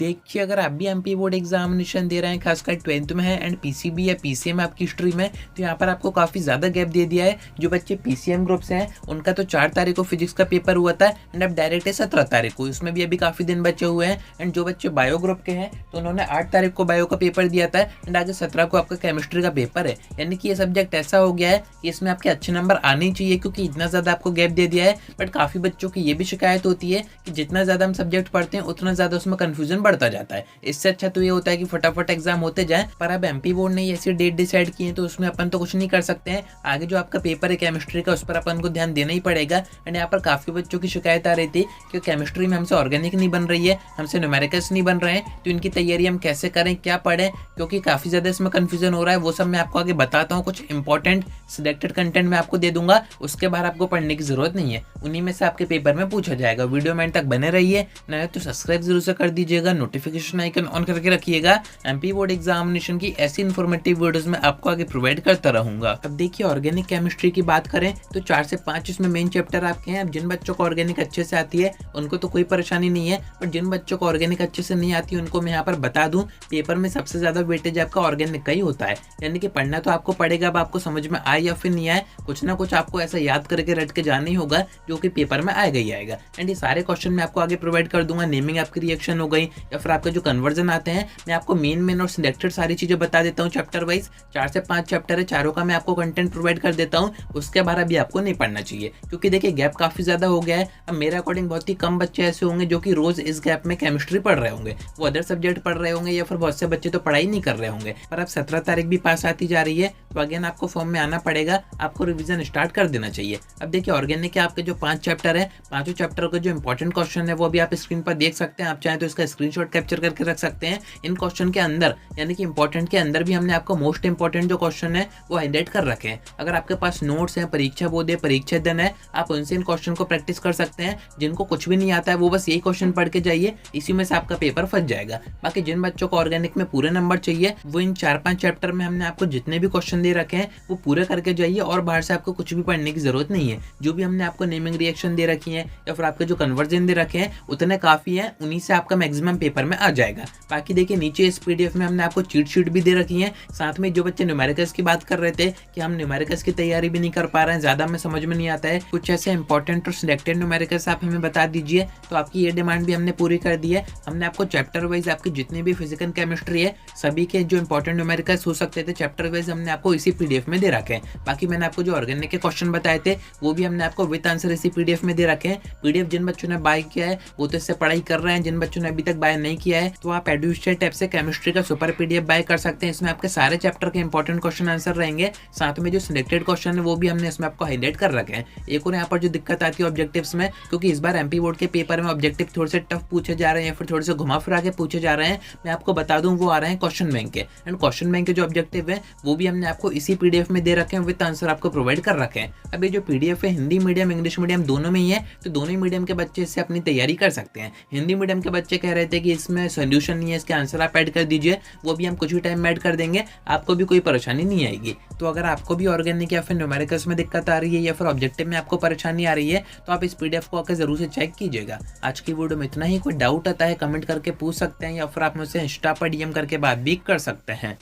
देखिए, अगर आप भी एमपी बोर्ड एग्जामिनेशन दे रहे हैं, खासकर 12th में है एंड पीसीबी या पीसीएम आपकी स्ट्रीम है, तो यहाँ पर आपको काफ़ी ज़्यादा गैप दे दिया है। जो बच्चे पीसीएम ग्रुप से हैं उनका तो 4 तारीख को फिजिक्स का पेपर हुआ था एंड अब डायरेक्ट है 17 तारीख को, इसमें भी अभी काफ़ी दिन बचे हुए हैं। एंड जो बच्चे बायो ग्रुप के हैं तो उन्होंने 8 तारीख को बायो का पेपर दिया था एंड आगे 17 को आपका केमिस्ट्री का पेपर है। यानी कि ये सब्जेक्ट ऐसा हो गया है कि इसमें आपके अच्छे नंबर आने ही चाहिए, क्योंकि इतना ज़्यादा आपको गैप दे दिया है। बट काफ़ी बच्चों की ये भी शिकायत होती है कि जितना ज़्यादा हम सब्जेक्ट पढ़ते हैं उतना ज़्यादा उसमें कन्फ्यूजन बढ़ता जाता है। इससे अच्छा तो ये होता है कि फटाफट एग्जाम होते जाए। पर अब एमपी बोर्ड ने ऐसी डेट डिसाइड की है तो उसमें अपन तो कुछ नहीं कर सकते हैं। आगे जो आपका पेपर है केमिस्ट्री का, उस पर अपन को ध्यान देना ही पड़ेगा। एंड यहाँ पर काफ़ी बच्चों की शिकायत आ रही थी कि केमिस्ट्री में हमसे ऑर्गेनिक नहीं बन रही है, हमसे न्यूमेरिकल्स नहीं बन रहे हैं, तो इनकी तैयारी हम कैसे करें, क्या पढ़ें, क्योंकि काफ़ी ज़्यादा इसमें कन्फ्यूजन हो रहा है। वो सब मैं आपको आगे बताता हूँ। कुछ इंपॉर्टेंट सिलेक्टेड कंटेंट मैं आपको दे दूंगा, उसके बाद आपको पढ़ने की जरूरत नहीं है। उन्हीं में से आपके पेपर में पूछा जाएगा। वीडियो में तक बने रहिए, नहीं तो सब्सक्राइब जरूर से कर दीजिएगा, नोटिफिकेशन आइकन ऑन करके रखिएगा। एमपी बोर्ड एग्जामिनेशन की ऐसी इन्फॉर्मेटिव वीडियोस में आपको आगे प्रोवाइड करता रहूंगा। अब देखिए, ऑर्गेनिक केमिस्ट्री की बात करें तो 4 से 5 इसमें मेन चैप्टर आपके हैं। अब जिन बच्चों को ऑर्गेनिक अच्छे से आती है उनको तो कोई परेशानी नहीं है, पर जिन बच्चों को ऑर्गेनिक अच्छे से नहीं आती उनको मैं यहाँ पर बता दूं, पेपर में सबसे ज्यादा वेटेज आपका ऑर्गेनिक का ही होता है। यानी कि पढ़ना तो आपको पड़ेगा, अब आपको समझ में आए या फिर नहीं आए, कुछ ना कुछ आपको ऐसा याद करके रट के जाना ही होगा जो कि पेपर में आएगा ही आएगा। एंड ये सारे क्वेश्चन मैं आपको आगे प्रोवाइड कर दूंगा। नेमिंग आपकी रिएक्शन हो गई या फिर आपका जो कन्वर्जन आते हैं, मैं आपको मेन और सिलेक्टेड सारी चीजें बता देता हूँ चैप्टर वाइज। 4 से 5 चैप्टर है, चारों का मैं आपको कंटेंट प्रोवाइड कर देता हूँ। उसके बाद अभी आपको नहीं पढ़ना चाहिए, क्योंकि देखिए गैप काफी ज्यादा हो गया है। अब मेरे अकॉर्डिंग बहुत ही कम बच्चे ऐसे होंगे जो कि रोज इस गैप में केमिस्ट्री पढ़ रहे होंगे, वो अदर सब्जेक्ट पढ़ रहे होंगे, या फिर बहुत से बच्चे तो पढ़ाई नहीं कर रहे होंगे। पर अब 17 तारीख भी पास आती जा रही है, तो अगेन आपको फॉर्म में आना पड़ेगा, आपको रिवीजन स्टार्ट कर देना चाहिए। अब देखिए, ऑर्गेनिक के आपके जो 5 चैप्टर है, पांचों चैप्टर का जो इंपॉर्टेंट क्वेश्चन है वो भी आप स्क्रीन पर देख सकते हैं। आप चाहें तो इसका स्क्रीनशॉट कैप्चर करके रख सकते हैं। इन क्वेश्चन के अंदर यानी कि इंपॉर्टेंट के अंदर भी हमने आपको मोस्ट इंपॉर्टेंट जो क्वेश्चन है वो हाईलाइट कर रखे हैं। अगर आपके पास नोट्स हैं, परीक्षा बोर्ड है, परीक्षा दिन है, आप उनसे इन क्वेश्चन को प्रैक्टिस कर सकते हैं। जिनको कुछ भी नहीं आता है वो बस यही क्वेश्चन पढ़ के जाइए, इसी में से आपका पेपर फंस जाएगा। बाकी जिन बच्चों को ऑर्गेनिक में पूरे नंबर चाहिए, वो इन 4-5 चैप्टर में हमने आपको जितने भी क्वेश्चन दे रखे हैं वो पूरे करके जाइए, और बाहर से आपको कुछ भी पढ़ने की जरूरत नहीं है। जो भी हमने आपको नेमिंग रिएक्शन दे रखी है या फिर आपके जो कन्वर्जन दे रखे हैं उतने काफी है, उन्हीं से आपका मैक्सिमम पेपर में आ जाएगा। बाकी देखिए, नीचे इस पीडीएफ में हमने आपको चीट शीट भी दे रखी है। साथ में जो बच्चे न्यूमेरिकल्स की बात कर रहे थे कि हम न्यूमेरिकल्स की तैयारी भी नहीं कर पा रहे हैं, ज्यादा हमें समझ में नहीं आता है, कुछ ऐसे इंपॉर्टेंट और सिलेक्टेड न्यूमेरिकल्स आप हमें बता दीजिए, तो आपकी ये डिमांड भी हमने पूरी कर दी है। हमने आपको चैप्टर वाइज आपकी जितनी भी फिजिकल केमिस्ट्री है सभी के जो इंपॉर्टेंट न्यूमेरिकल्स हो सकते थे चैप्टर वाइज हमने आपको इसी पीडीएफ में दे रखे हैं। बाकी मैंने आपको जो ऑर्गेनिक के क्वेश्चन बताए थे वो भी हमने आपको विद आंसर इसी पीडीएफ में दे रखे हैं। पीडीएफ जिन बच्चों ने बाय किया है वो तो इससे पढ़ाई कर रहे हैं, जिन बच्चों ने अभी तक बाय नहीं किया है तो आप एडुस्टेट टैब से केमिस्ट्री का सुपर पीडीएफ बाय कर सकते हैं। इसमें आपके सारे चैप्टर के इंपॉर्टेंट क्वेश्चन आंसर रहेंगे, साथ में जो सिलेक्टेड क्वेश्चन है वो भी हमने इसमें आपको हाईलाइट कर रखे हैं। एक और यहाँ पर जो दिक्कत आती है ऑब्जेक्टिव्स में, क्योंकि इस बार एमपी बोर्ड के पेपर में ऑब्जेक्टिव थोड़े से टफ पूछे जा रहे हैं या फिर थोड़े से घुमा फिरा के पूछे जा रहे हैं। मैं आपको बता दूं वो आ रहे हैं क्वेश्चन बैंक के, एंड क्वेश्चन बैंक के जो ऑब्जेक्टिव है वो भी हमने आपको इसी पीडीएफ में दे रखे हैं, विद आंसर आपको प्रोवाइड कर रखे हैं। अब ये जो पीडीएफ है हिंदी मीडियम इंग्लिश मीडियम दोनों में ही है, तो दोनों ही मीडियम के बच्चे इससे अपनी तैयारी कर सकते हैं। हिंदी मीडियम के बच्चे कह रहे थे कि इसमें सोल्यूशन नहीं है, इसके आंसर आप ऐड कर दीजिए, वो भी हम कुछ ही टाइम में ऐड कर देंगे, आपको भी कोई परेशानी नहीं आएगी। तो अगर आपको भी ऑर्गेनिक या फिर न्यूमेरिकल्स में दिक्कत आ रही है या फिर ऑब्जेक्टिव में आपको परेशानी आ रही है तो आप इस पीडीएफ को आकर जरूर से चेक कीजिएगा। आज की वीडियो में इतना ही। कोई डाउट आता है कमेंट करके पूछ सकते हैं, या फिर आप मुझसे इंस्टा पर डीएम करके बात भी कर सकते हैं।